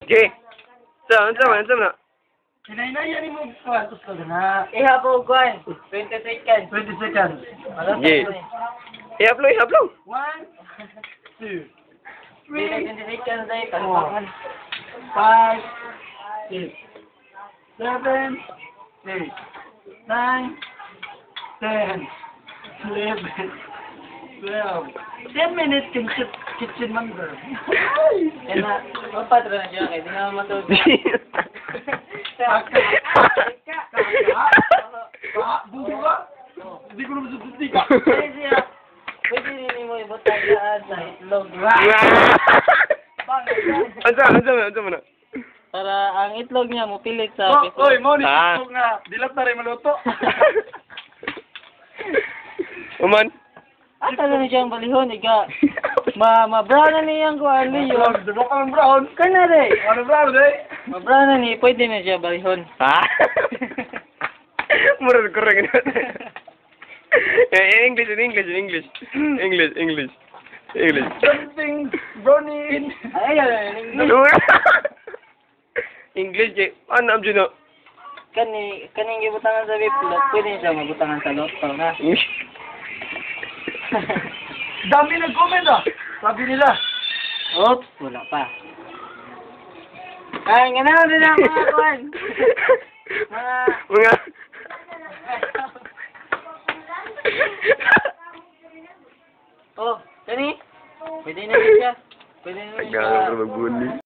Okay. Sama na. Hinay-hinay mo kwantos ka na. Ihapo, Kwan. 20 seconds. 20 seconds. Okay. Ihaplo. 1, 2, 20 3, seconds na 5, 6, 7, 8, 9, 10, 11, 12. 10 minutes kitchen number. Yan na. Magpatro na siya. Kaya di naman matulog. Bugo ka? Hindi ko naman susuti ka. Pwede siya. Pwede rin mo ibutang daan sa itlog. Ansa mo na. Para ang itlog niya mupilit sa Oh, piso. oy, mo ni Ah. itlog nga. Dilap na rin maluto. Uman. Ata na siyang balihon. Ika. Ma-brown na niyang kuhan liyo. Diba ka ng brown? Kana rin. Ano brown, eh? Ma-brown na ni. Pwede na siya balihon. Ha? Murag kurang na. English. Something brownie. Ayun. English kay ano abjud no. Kaning gibutangan sa biplot. Pwede siya mabutangan sa loto na. Dami nag-comment ah. Sabi nila. Oops. Wala pa. Ay, ganaw din ang mga kuhan.